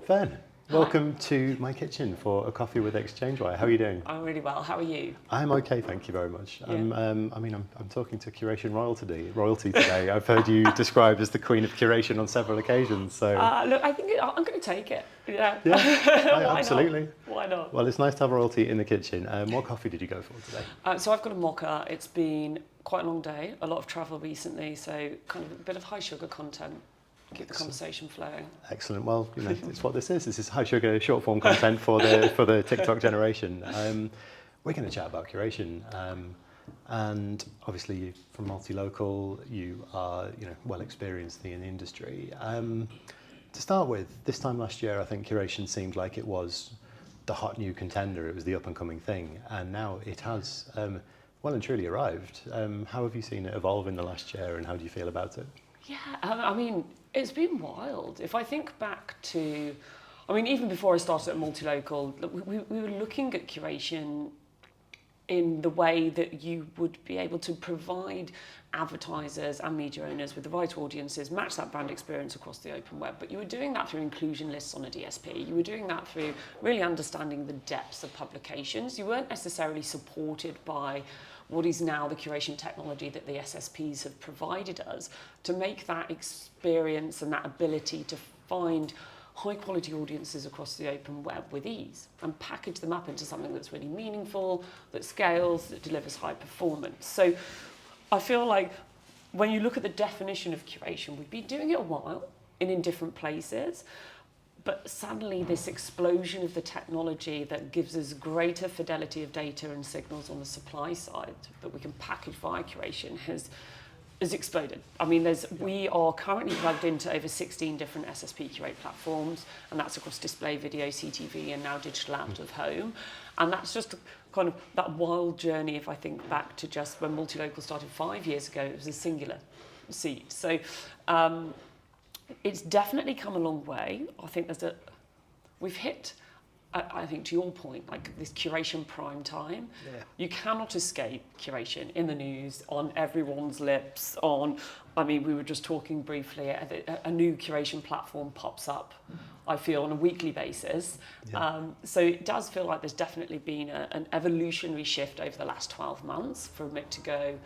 Fern, Hi. welcome to my kitchen for a coffee with ExchangeWire. How are you doing? I'm really well. How are you? I'm okay, thank you very much. Yeah. I'm talking to Curation royalty today. I've heard you described as the queen of curation on several occasions. So Look, I think I'm going to take it. Yeah. yeah, Why absolutely. not? Why not? Well, it's nice to have royalty in the kitchen. What coffee did you go for today? So I've got a mocha. It's been quite a long day, a lot of travel recently, so kind of a bit of high sugar content. Keep the conversation flowing. Excellent. Well, it's what this is. This is high sugar short form content for the TikTok generation. We're going to chat about curation. And obviously, you from Multilocal, you are well experienced in the industry. To start with, this time last year, I think curation seemed like it was the hot new contender. It was the up and coming thing, and now it has well and truly arrived. How have you seen it evolve in the last year, and how do you feel about it? Yeah, I mean, it's been wild. If I think back to, even before I started at Multilocal, we were looking at curation in the way that you would be able to provide advertisers and media owners with the right audiences, match that brand experience across the open web. But you were doing that through inclusion lists on a DSP. You were doing that through really understanding the depths of publications. You weren't necessarily supported by what is now the curation technology that the SSPs have provided us to make that experience and that ability to find high quality audiences across the open web with ease and package them up into something that's really meaningful, that scales, that delivers high performance. So I feel like when you look at the definition of curation, we've been doing it a while in different places, but suddenly this explosion of the technology that gives us greater fidelity of data and signals on the supply side that we can package via curation has exploded. We are currently plugged into over 16 different SSP curate platforms, and that's across display, video, CTV, and now digital out of home. And that's just kind of that wild journey. If I think back to just when Multilocal started 5 years ago, it was a singular seat. So it's definitely come a long way. I think we've hit, I think to your point, like this curation prime time. Yeah. You cannot escape curation in the news, on everyone's lips, we were just talking briefly, a new curation platform pops up, I feel, on a weekly basis. Yeah. So it does feel like there's definitely been an evolutionary shift over the last 12 months from it to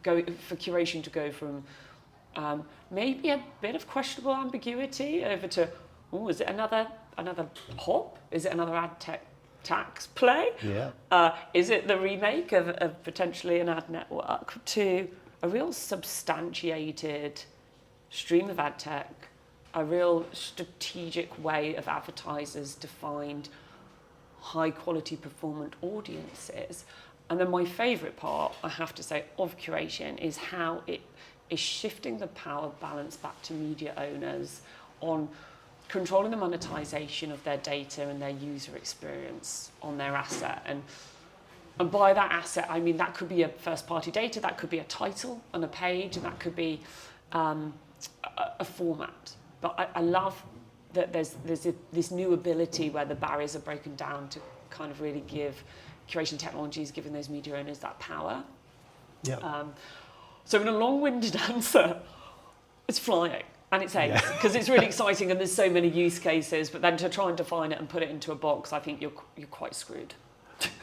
for curation to go from maybe a bit of questionable ambiguity over to, is it another hop? Is it another adtech tax play? Yeah. Is it the remake of potentially an ad network to a real substantiated stream of adtech, a real strategic way of advertisers to find high quality performant audiences? And then my favourite part, I have to say, of curation is how it is shifting the power balance back to media owners on controlling the monetization of their data and their user experience on their asset. And by that asset, I mean that could be a first-party data, that could be a title on a page, and that could be a format. But I love that there's this new ability where the barriers are broken down to kind of really give curation technologies, giving those media owners that power. Yeah. So in a long-winded answer, it's flying. And it's ace, because it's really exciting and there's so many use cases, but then to try and define it and put it into a box, I think you're quite screwed.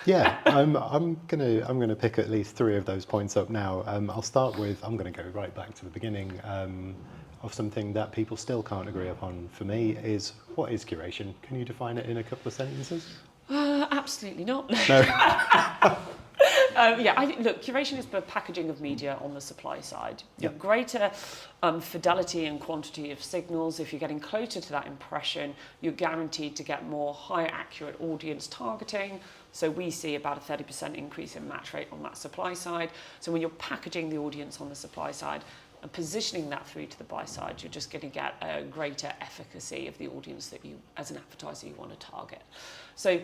Yeah, I'm gonna pick at least 3 of those points up now. I'll start with, I'm gonna go right back to the beginning of something that people still can't agree upon. For me, is what is curation? Can you define it in a couple of sentences? Absolutely not. No. Look, curation is the packaging of media on the supply side. Yep. You've greater fidelity and quantity of signals. If you're getting closer to that impression, you're guaranteed to get more high accurate audience targeting. So we see about a 30% increase in match rate on that supply side. So when you're packaging the audience on the supply side and positioning that through to the buy side, you're just going to get a greater efficacy of the audience that you, as an advertiser, you want to target. So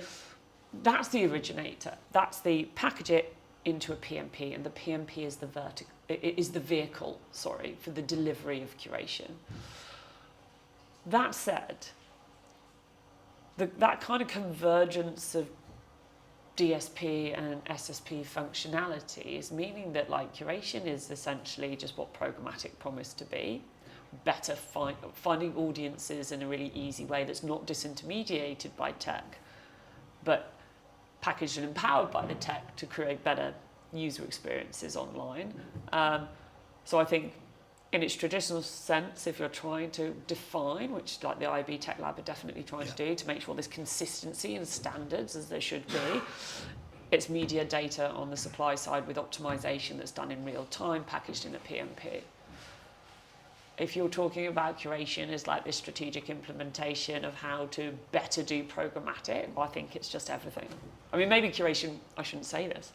that's the originator. That's the package it into a PMP, and the PMP is the vehicle, for the delivery of curation. That said, that kind of convergence of DSP and SSP functionality is meaning that curation is essentially just what programmatic promised to be, better finding audiences in a really easy way that's not disintermediated by tech, but packaged and empowered by the tech to create better user experiences online. So I think in its traditional sense, if you're trying to define, which like the IB Tech Lab are definitely trying to do, to make sure there's consistency and standards as there should be, it's media data on the supply side with optimization that's done in real time, packaged in a PMP. If you're talking about curation as like this strategic implementation of how to better do programmatic, I think it's just everything. I mean, maybe curation, I shouldn't say this,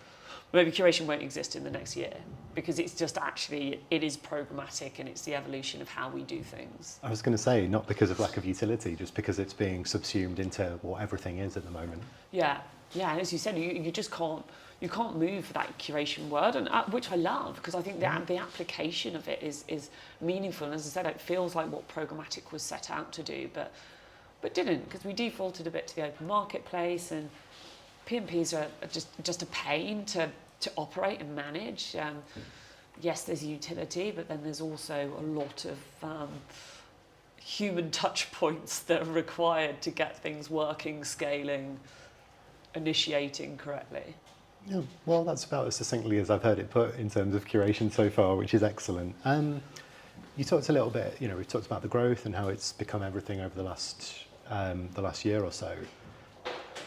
maybe curation won't exist in the next year because it's just actually, it is programmatic and it's the evolution of how we do things. I was going to say, not because of lack of utility, just because it's being subsumed into what everything is at the moment. Yeah, and as you said, you just can't move that curation word, and which I love because I think the application of it is meaningful. And as I said, it feels like what programmatic was set out to do, but didn't, because we defaulted a bit to the open marketplace, and PMPs are just a pain to operate and manage. Yes, there's utility, but then there's also a lot of human touch points that are required to get things working, scaling, initiating correctly. Yeah, well, that's about as succinctly as I've heard it put in terms of curation so far, which is excellent. You talked a little bit, we've talked about the growth and how it's become everything over the last year or so.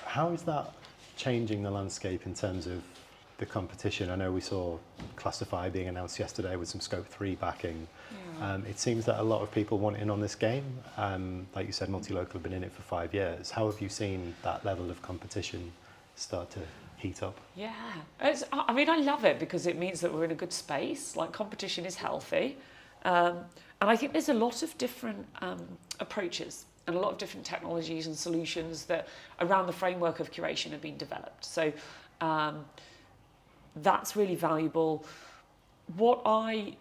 How is that changing the landscape in terms of the competition? I know we saw Classify being announced yesterday with some Scope 3 backing. Yeah. It seems that a lot of people want in on this game. Like you said, Multilocal have been in it for 5 years. How have you seen that level of competition start to heat up? Yeah, I love it because it means that we're in a good space. Like, competition is healthy. And I think there's a lot of different approaches and a lot of different technologies and solutions that around the framework of curation have been developed. So that's really valuable. What I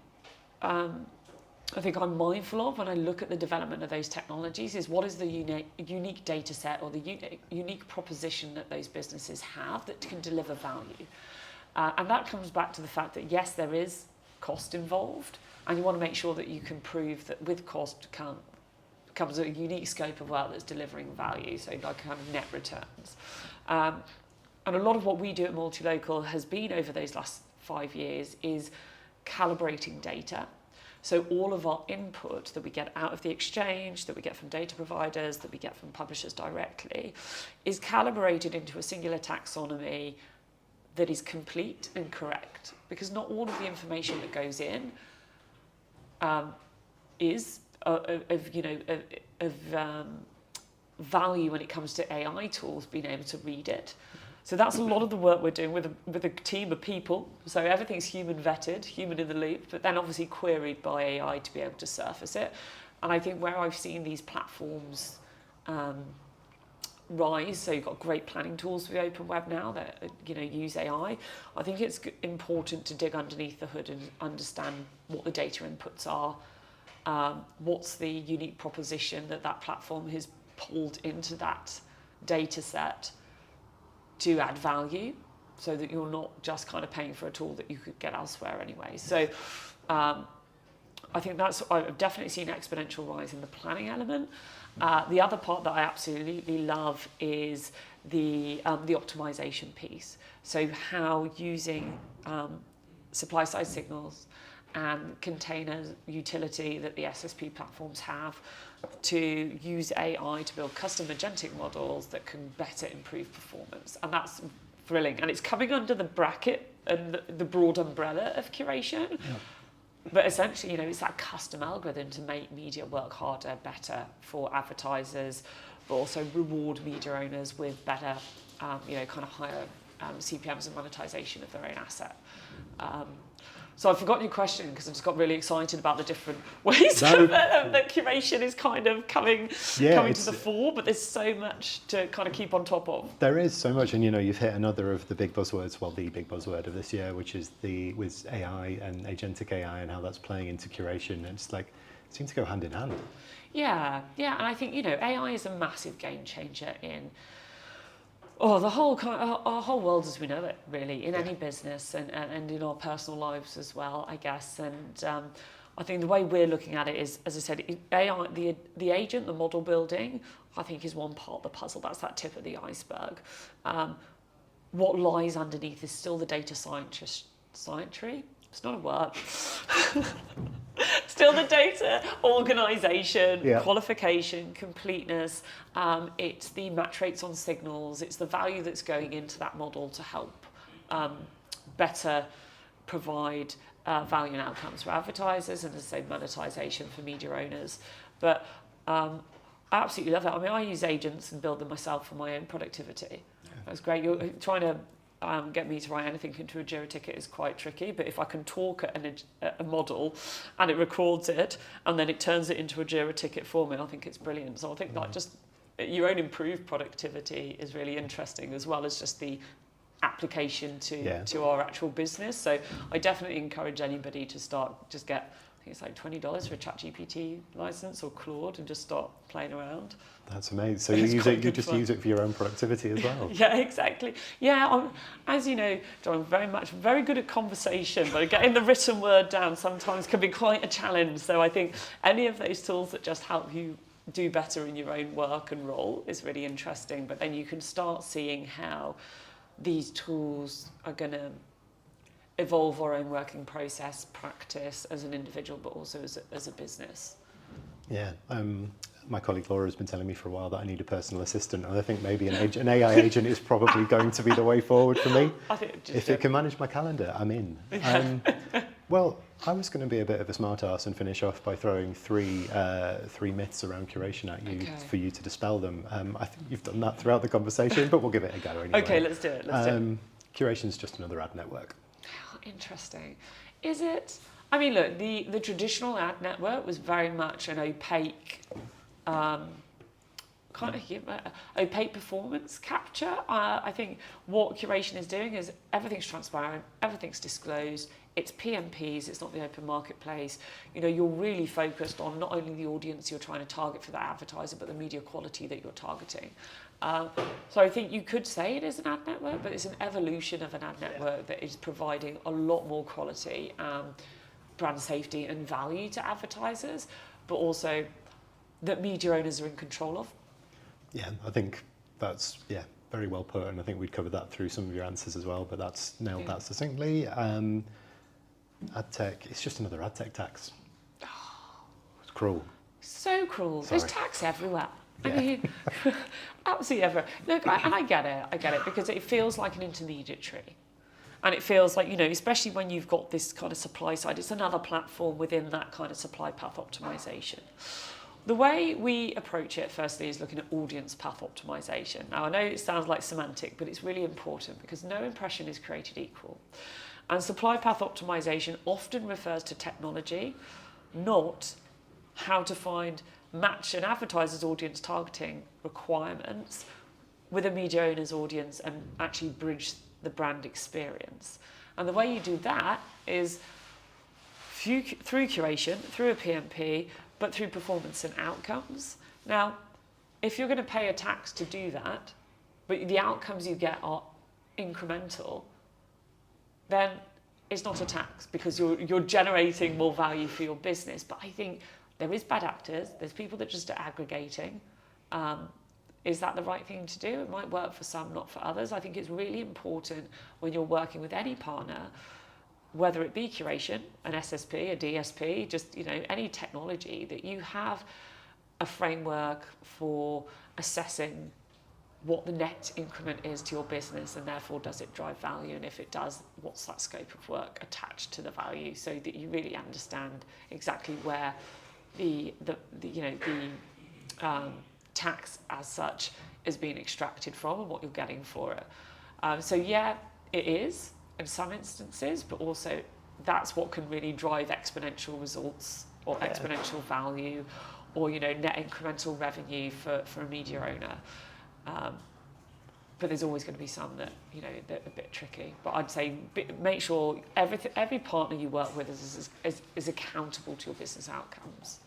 think I'm mindful of when I look at the development of those technologies is what is the unique data set or the unique proposition that those businesses have that can deliver value. And that comes back to the fact that, yes, there is cost involved, and you want to make sure that you can prove that with cost comes a unique scope of work that's delivering value, so like kind of net returns. And a lot of what we do at Multilocal has been over those last 5 years is calibrating data. So all of our input that we get out of the exchange, that we get from data providers, that we get from publishers directly, is calibrated into a singular taxonomy that is complete and correct. Because not all of the information that goes in is of value when it comes to AI tools being able to read it. So that's a lot of the work we're doing with a team of people. So everything's human vetted, human in the loop, but then obviously queried by AI to be able to surface it. And I think where I've seen these platforms rise, so you've got great planning tools for the open web now that use AI. I think it's important to dig underneath the hood and understand what the data inputs are, what's the unique proposition that platform has pulled into that data set to add value, so that you're not just kind of paying for a tool that you could get elsewhere anyway. So I think I've definitely seen exponential rise in the planning element. The other part that I absolutely love is the optimization piece. So how using supply side signals and container utility that the SSP platforms have to use AI to build custom agentic models that can better improve performance. And that's thrilling. And it's coming under the bracket and the broad umbrella of curation. Yeah. But essentially, it's that custom algorithm to make media work harder, better for advertisers, but also reward media owners with better, kind of higher CPMs and monetization of their own asset. So I've forgotten your question because I just got really excited about the different ways that curation is kind of coming to the fore, but there's so much to kind of keep on top of. There is so much, and you've hit another of the big buzzwords, well, the big buzzword of this year, which is with AI and agentic AI and how that's playing into curation. It's like, it seems to go hand in hand. Yeah, and I think, AI is a massive game changer in the whole our whole world as we know it, really, in any business and in our personal lives as well, I guess. And I think the way we're looking at it is, as I said, AI, the agent, the model building, I think is one part of the puzzle. That's that tip of the iceberg. What lies underneath is still the data scientry. It's not a word. Still the data organisation, qualification, completeness. It's the match rates on signals. It's the value that's going into that model to help better provide value and outcomes for advertisers, and as I say, monetization for media owners. But I absolutely love it. I mean, I use agents and build them myself for my own productivity. That's great. You're trying to get me to write anything into a Jira ticket is quite tricky, but if I can talk at a model and it records it and then it turns it into a Jira ticket for me, I think it's brilliant. So I think like just your own improved productivity is really interesting, as well as just the application to our actual business. So I definitely encourage anybody to just get, I think it's like $20 for a ChatGPT license or Claude, and just start playing around. That's amazing. So you use it for your own productivity as well. Yeah, exactly. Yeah, as you know, John, I'm very good at conversation, but getting the written word down sometimes can be quite a challenge. So I think any of those tools that just help you do better in your own work and role is really interesting. But then you can start seeing how these tools are going to evolve our own working process, practice as an individual, but also as a business. Yeah, my colleague Laura has been telling me for a while that I need a personal assistant, and I think maybe an AI agent is probably going to be the way forward for me. I think if it can manage my calendar, I'm in. Well, I was going to be a bit of a smart ass and finish off by throwing three myths around curation at you for you to dispel them. I think you've done that throughout the conversation, but we'll give it a go anyway. Okay, let's do it. Curation's just another ad network. Interesting. Is it? I mean, look, the traditional ad network was very much an opaque, opaque performance capture. I think what Curation is doing is everything's transparent, everything's disclosed. It's PMPs, it's not the open marketplace. You know, you're really focused on not only the audience you're trying to target for that advertiser, but the media quality that you're targeting. So I think you could say it is an ad network, but it's an evolution of an ad network that is providing a lot more quality, brand safety and value to advertisers, but also that media owners are in control of. Yeah, I think that's very well put, and I think we'd covered that through some of your answers as well, but that's nailed that succinctly. Adtech, it's just another adtech tax. It's cruel. So cruel. Sorry. There's tax everywhere. I mean, absolutely everywhere. Look, and I get it, because it feels like an intermediary. And it feels like, you know, especially when you've got this kind of supply side, it's another platform within that kind of supply path optimization. The way we approach it, firstly, is looking at audience path optimization. Now, I know it sounds like semantic, but it's really important because no impression is created equal. And supply path optimization often refers to technology, not how to match an advertiser's audience targeting requirements with a media owner's audience and actually bridge the brand experience. And the way you do that is through curation, through a PMP, but through performance and outcomes. Now, if you're going to pay a tax to do that, but the outcomes you get are incremental, then it's not a tax because you're generating more value for your business. But I think there is bad actors. There's people that just are aggregating. Is that the right thing to do? It might work for some, not for others. I think it's really important when you're working with any partner, whether it be curation, an SSP, a DSP, just, you know, any technology, that you have a framework for assessing what the net increment is to your business, and therefore does it drive value, and if it does, what's that scope of work attached to the value, so that you really understand exactly where the tax as such is being extracted from and what you're getting for it. So yeah, it is in some instances, but also that's what can really drive exponential results or exponential value, or, you know, net incremental revenue for a media owner. But there's always going to be some that, you know, that are a bit tricky. But I'd say make sure every partner you work with is accountable to your business outcomes.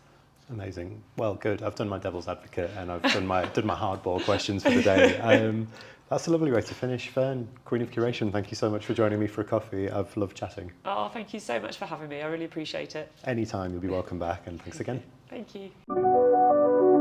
Amazing. Well, good. I've done my devil's advocate and I've done my hardball questions for the day. That's a lovely way to finish. Fern, Queen of Curation, thank you so much for joining me for a coffee. I've loved chatting. Oh, thank you so much for having me. I really appreciate it. Anytime, you'll be welcome back, and thanks again. Thank you.